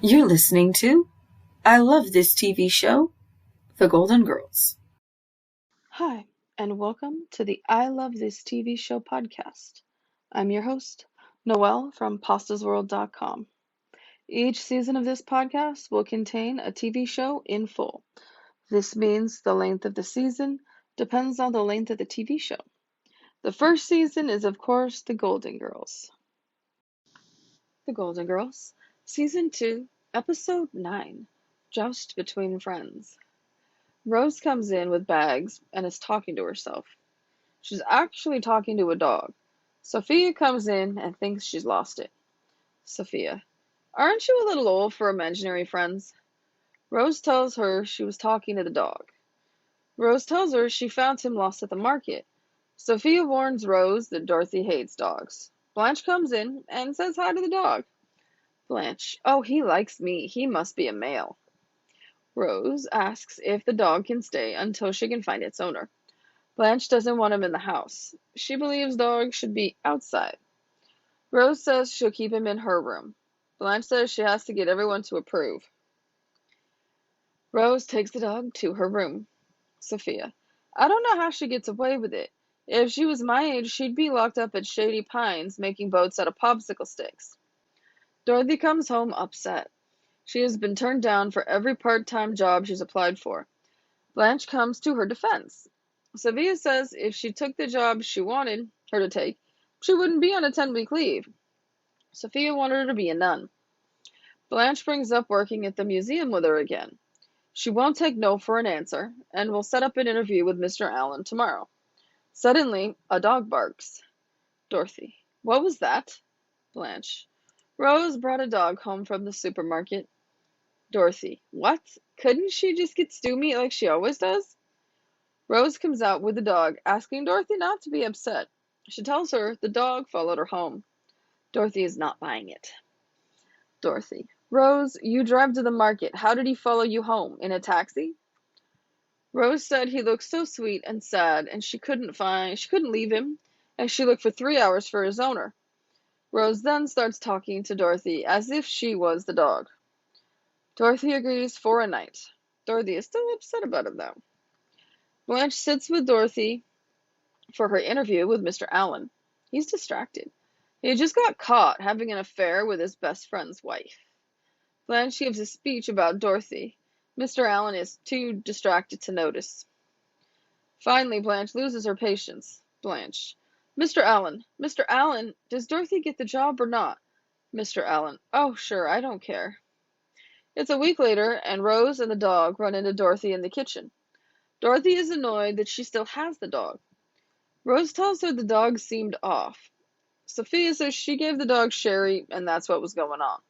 You're listening to I Love This TV Show, The Golden Girls. Hi, and welcome to the I Love This TV Show podcast. I'm your host, Noelle from pastasworld.com. Each season of this podcast will contain a TV show in full. This means the length of the season depends on the length of the TV show. The first season is, of course, The Golden Girls. The Golden Girls, Season 2, Episode 9, Joust Between Friends. Rose comes in with bags and is talking to herself. She's actually talking to a dog. Sophia comes in and thinks she's lost it. Sophia: aren't you a little old for imaginary friends? Rose tells her she was talking to the dog. Rose tells her she found him lost at the market. Sophia warns Rose that Dorothy hates dogs. Blanche comes in and says hi to the dog. Blanche: oh, he likes me. He must be a male. Rose asks if the dog can stay until she can find its owner. Blanche doesn't want him in the house. She believes dogs should be outside. Rose says she'll keep him in her room. Blanche says she has to get everyone to approve. Rose takes the dog to her room. Sophia: I don't know how she gets away with it. If she was my age, she'd be locked up at Shady Pines making boats out of popsicle sticks. Dorothy comes home upset. She has been turned down for every part-time job she's applied for. Blanche comes to her defense. Sophia says if she took the job she wanted her to take, she wouldn't be on a 10-week leave. Sophia wanted her to be a nun. Blanche brings up working at the museum with her again. She won't take no for an answer, and will set up an interview with Mr. Allen tomorrow. Suddenly, a dog barks. Dorothy: what was that? Blanche: Rose brought a dog home from the supermarket. Dorothy: what? Couldn't she just get stew meat like she always does? Rose comes out with the dog, asking Dorothy not to be upset. She tells her the dog followed her home. Dorothy is not buying it. Dorothy: Rose, you drive to the market. How did he follow you home? In a taxi? Rose said he looked so sweet and sad, and she couldn't leave him, and she looked for 3 hours for his owner. Rose then starts talking to Dorothy as if she was the dog. Dorothy agrees for a night. Dorothy is still upset about it, though. Blanche sits with Dorothy for her interview with Mr. Allen. He's distracted. He just got caught having an affair with his best friend's wife. Blanche gives a speech about Dorothy. Mr. Allen is too distracted to notice. Finally, Blanche loses her patience. Blanche: Mr. Allen, does Dorothy get the job or not? Mr. Allen: oh, sure, I don't care. It's a week later, and Rose and the dog run into Dorothy in the kitchen. Dorothy is annoyed that she still has the dog. Rose tells her the dog seemed off. Sophia says she gave the dog sherry, and that's what was going on.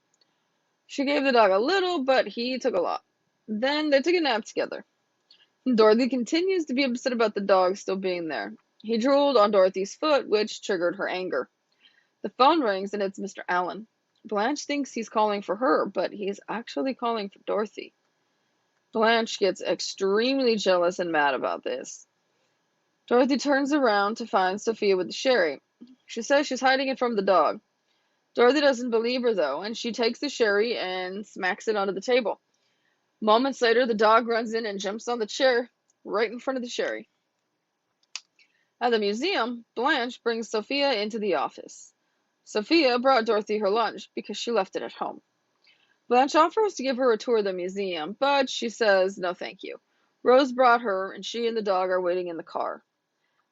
She gave the dog a little, but he took a lot. Then they took a nap together. Dorothy continues to be upset about the dog still being there. He drooled on Dorothy's foot, which triggered her anger. The phone rings, and it's Mr. Allen. Blanche thinks he's calling for her, but he's actually calling for Dorothy. Blanche gets extremely jealous and mad about this. Dorothy turns around to find Sophia with the sherry. She says she's hiding it from the dog. Dorothy doesn't believe her, though, and she takes the sherry and smacks it onto the table. Moments later, the dog runs in and jumps on the chair right in front of the sherry. At the museum, Blanche brings Sophia into the office. Sophia brought Dorothy her lunch because she left it at home. Blanche offers to give her a tour of the museum, but she says no thank you. Rose brought her, and she and the dog are waiting in the car.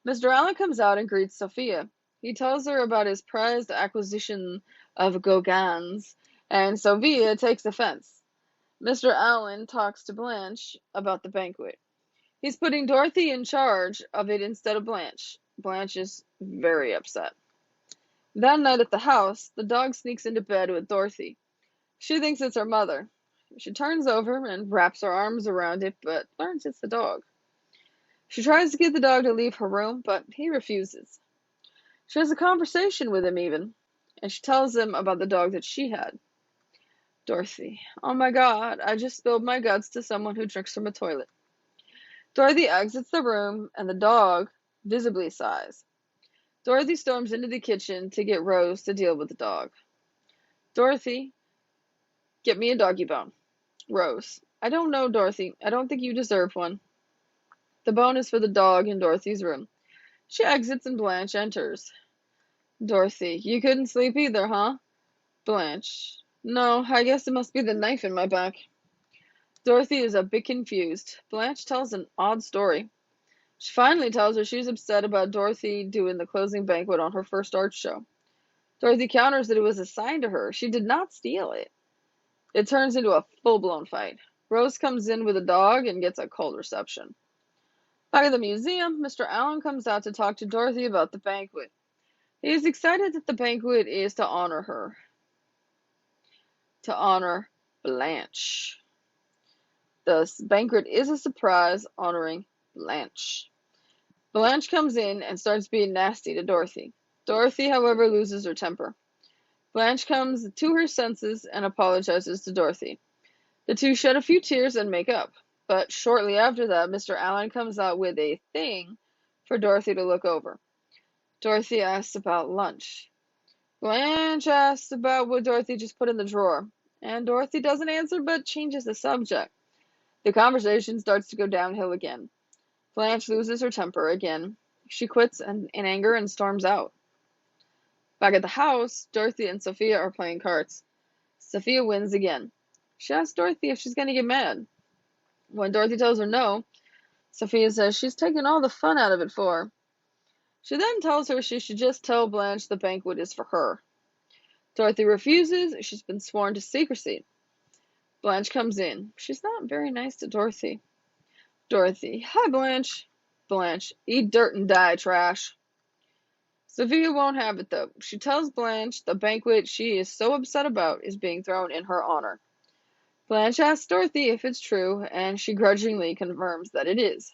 Mr. Allen comes out and greets Sophia. He tells her about his prized acquisition of Gauguin's, and Sophia takes offense. Mr. Allen talks to Blanche about the banquet. He's putting Dorothy in charge of it instead of Blanche. Blanche is very upset. That night at the house, the dog sneaks into bed with Dorothy. She thinks it's her mother. She turns over and wraps her arms around it, but learns it's the dog. She tries to get the dog to leave her room, but he refuses. She has a conversation with him even, and she tells him about the dog that she had. Dorothy: oh my God, I just spilled my guts to someone who drinks from a toilet. Dorothy exits the room, and the dog visibly sighs. Dorothy storms into the kitchen to get Rose to deal with the dog. Dorothy Get me a doggy bone. Rose. I don't know, Dorothy. I don't think you deserve one. The bone is for the dog in Dorothy's room. She exits and Blanche enters. Dorothy. You couldn't sleep either, huh? Blanche. No, I guess it must be the knife in my back. Dorothy is a bit confused. Blanche tells an odd story. She finally tells her she's upset about Dorothy doing the closing banquet on her first art show. Dorothy counters that it was assigned to her. She did not steal it. It turns into a full-blown fight. Rose comes in with a dog and gets a cold reception. Back at the museum, Mr. Allen comes out to talk to Dorothy about the banquet. He is excited that the banquet is to honor her. To honor Blanche. The banquet is a surprise honoring Blanche. Blanche comes in and starts being nasty to Dorothy. Dorothy, however, loses her temper. Blanche comes to her senses and apologizes to Dorothy. The two shed a few tears and make up. But shortly after that, Mr. Allen comes out with a thing for Dorothy to look over. Dorothy asks about lunch. Blanche asks about what Dorothy just put in the drawer. And Dorothy doesn't answer but changes the subject. The conversation starts to go downhill again. Blanche loses her temper again. She quits in anger and storms out. Back at the house, Dorothy and Sophia are playing cards. Sophia wins again. She asks Dorothy if she's going to get mad. When Dorothy tells her no, Sophia says she's taken all the fun out of it for her. She then tells her she should just tell Blanche the banquet is for her. Dorothy refuses. She's been sworn to secrecy. Blanche comes in. She's not very nice to Dorothy. Dorothy. Hi, Blanche. Blanche. Eat dirt and die, trash. Sophia won't have it, though. She tells Blanche the banquet she is so upset about is being thrown in her honor. Blanche asks Dorothy if it's true, and she grudgingly confirms that it is.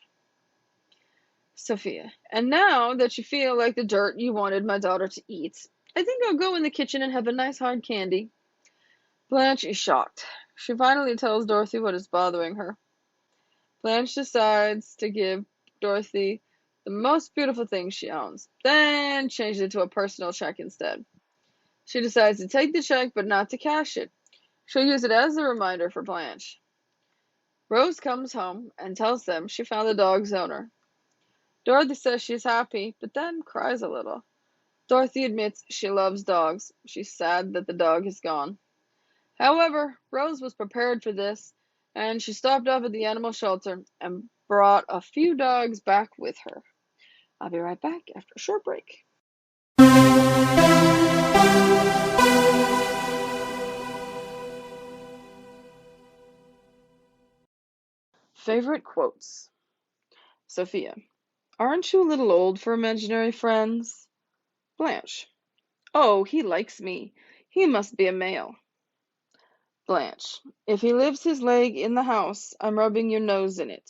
Sophia. And now that you feel like the dirt you wanted my daughter to eat, I think I'll go in the kitchen and have a nice hard candy. Blanche is shocked. She finally tells Dorothy what is bothering her. Blanche decides to give Dorothy the most beautiful thing she owns, then changes it to a personal check instead. She decides to take the check but not to cash it. She'll use it as a reminder for Blanche. Rose comes home and tells them she found the dog's owner. Dorothy says she's happy, but then cries a little. Dorothy admits she loves dogs. She's sad that the dog is gone. However, Rose was prepared for this, and she stopped off at the animal shelter and brought a few dogs back with her. I'll be right back after a short break. Favorite quotes. Sophia. Aren't you a little old for imaginary friends? Blanche. Oh, he likes me. He must be a male. Blanche. If he leaves his leg in the house, I'm rubbing your nose in it.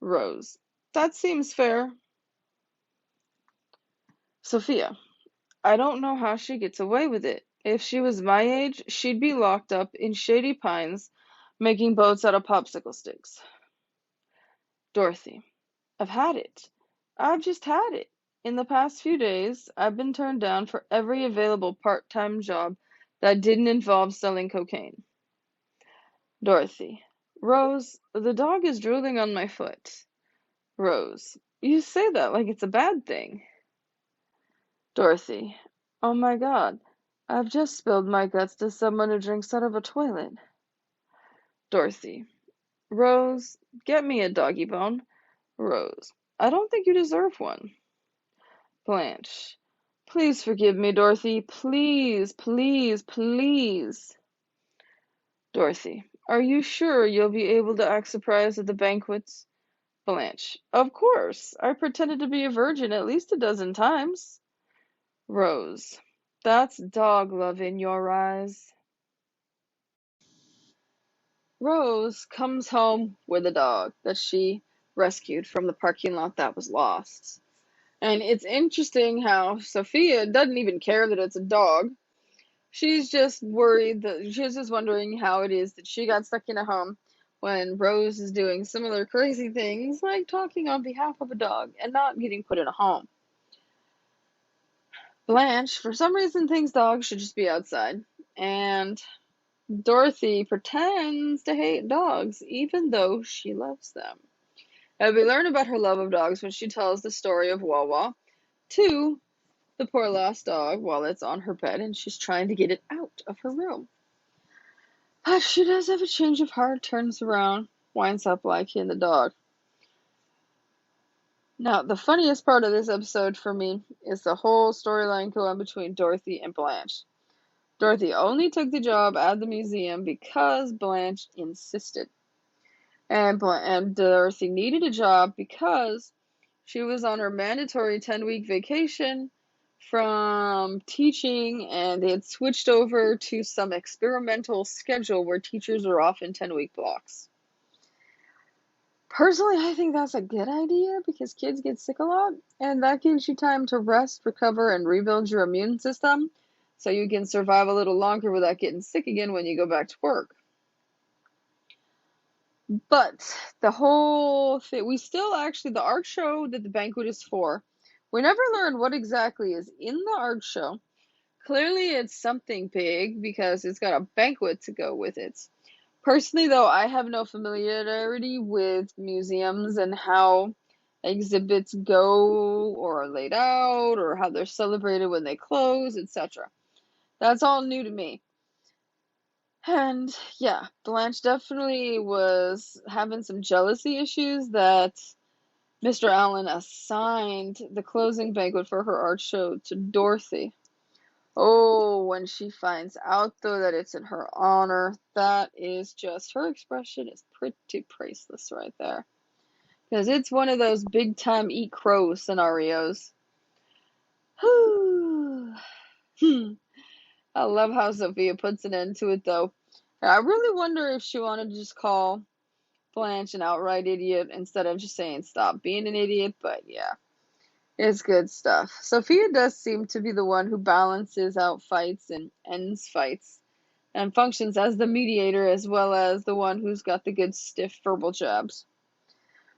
Rose. That seems fair. Sophia. I don't know how she gets away with it. If she was my age, she'd be locked up in shady pines, making boats out of popsicle sticks. Dorothy. I've had it. I've just had it. In the past few days, I've been turned down for every available part-time job that didn't involve selling cocaine. Dorothy. Rose, the dog is drooling on my foot. Rose. You say that like it's a bad thing. Dorothy. Oh my God. I've just spilled my guts to someone who drinks out of a toilet. Dorothy. Rose, get me a doggy bone. Rose. I don't think you deserve one. Blanche. Please forgive me, Dorothy. Please, please, please. Dorothy. Are you sure you'll be able to act surprised at the banquets? Blanche. Of course. I pretended to be a virgin at least a dozen times. Rose. That's dog love in your eyes. Rose comes home with a dog that she rescued from the parking lot that was lost. And it's interesting how Sophia doesn't even care that it's a dog. She's just worried that she's just wondering how it is that she got stuck in a home when Rose is doing similar crazy things like talking on behalf of a dog and not getting put in a home. Blanche, for some reason, thinks dogs should just be outside. And Dorothy pretends to hate dogs, even though she loves them. And we learn about her love of dogs when she tells the story of Wawa to the poor lost dog while it's on her bed and she's trying to get it out of her room. But she does have a change of heart, turns around, winds up liking the dog. Now, the funniest part of this episode for me is the whole storyline going between Dorothy and Blanche. Dorothy only took the job at the museum because Blanche insisted. And Dorothy needed a job because she was on her mandatory 10-week vacation from teaching, and they had switched over to some experimental schedule where teachers are off in 10-week blocks. Personally, I think that's a good idea because kids get sick a lot, and that gives you time to rest, recover, and rebuild your immune system so you can survive a little longer without getting sick again when you go back to work. But the whole thing, the art show that the banquet is for, we never learn what exactly is in the art show. Clearly, it's something big because it's got a banquet to go with it. Personally, though, I have no familiarity with museums and how exhibits go or are laid out or how they're celebrated when they close, etc. That's all new to me. And yeah, Blanche definitely was having some jealousy issues that Mr. Allen assigned the closing banquet for her art show to Dorothy. Oh, when she finds out, though, that it's in her honor, that is just, her expression is pretty priceless right there. Because it's one of those big time eat crow scenarios. I love how Sophia puts an end to it, though. I really wonder if she wanted to just call Blanche an outright idiot instead of just saying stop being an idiot, but yeah, it's good stuff. Sophia does seem to be the one who balances out fights and ends fights and functions as the mediator as well as the one who's got the good stiff verbal jabs.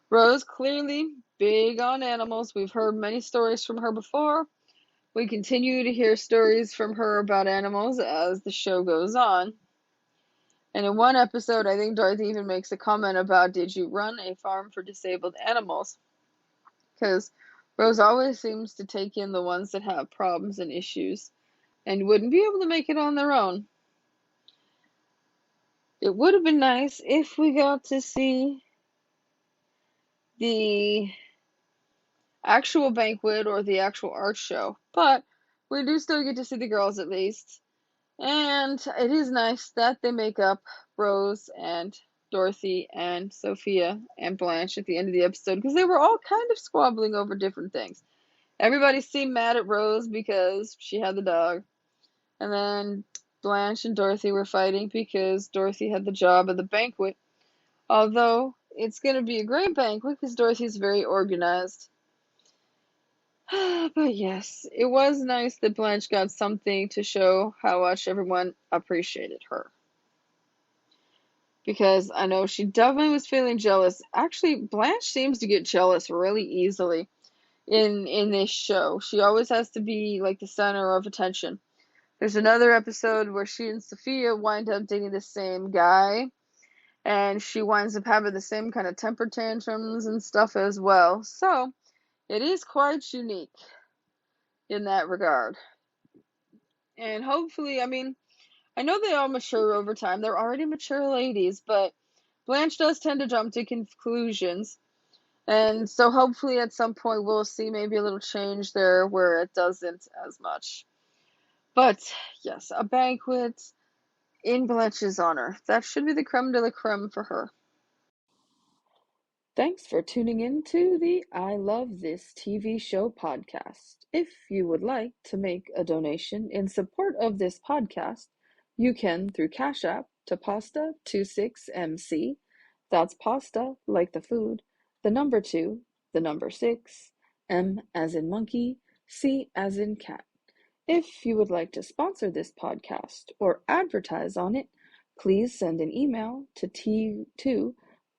Rose, clearly big on animals. We've heard many stories from her before. We continue to hear stories from her about animals as the show goes on. And in one episode, I think Dorothy even makes a comment about, did you run a farm for disabled animals? Because Rose always seems to take in the ones that have problems and issues and wouldn't be able to make it on their own. It would have been nice if we got to see the actual banquet or the actual art show, but we do still get to see the girls at least. And it is nice that they make up Rose and Dorothy and Sophia and Blanche at the end of the episode because they were all kind of squabbling over different things. Everybody seemed mad at Rose because she had the dog. And then Blanche and Dorothy were fighting because Dorothy had the job at the banquet. Although it's going to be a great banquet because Dorothy's very organized. But yes, it was nice that Blanche got something to show how much everyone appreciated her. Because I know she definitely was feeling jealous. Actually, Blanche seems to get jealous really easily in this show. She always has to be like the center of attention. There's another episode where she and Sophia wind up dating the same guy, and she winds up having the same kind of temper tantrums and stuff as well. So, it is quite unique in that regard. And hopefully, I mean, I know they all mature over time. They're already mature ladies, but Blanche does tend to jump to conclusions. And so hopefully at some point we'll see maybe a little change there where it doesn't as much. But yes, a banquet in Blanche's honor. That should be the creme de la creme for her. Thanks for tuning in to the I Love This TV Show podcast. If you would like to make a donation in support of this podcast, you can through Cash App to Pasta26MC. That's pasta like the food, the number 2, the number 6, M as in monkey, C as in cat. If you would like to sponsor this podcast or advertise on it, please send an email to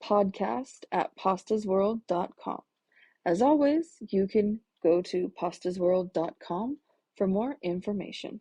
podcast@pastasworld.com. As always, you can go to pastasworld.com for more information.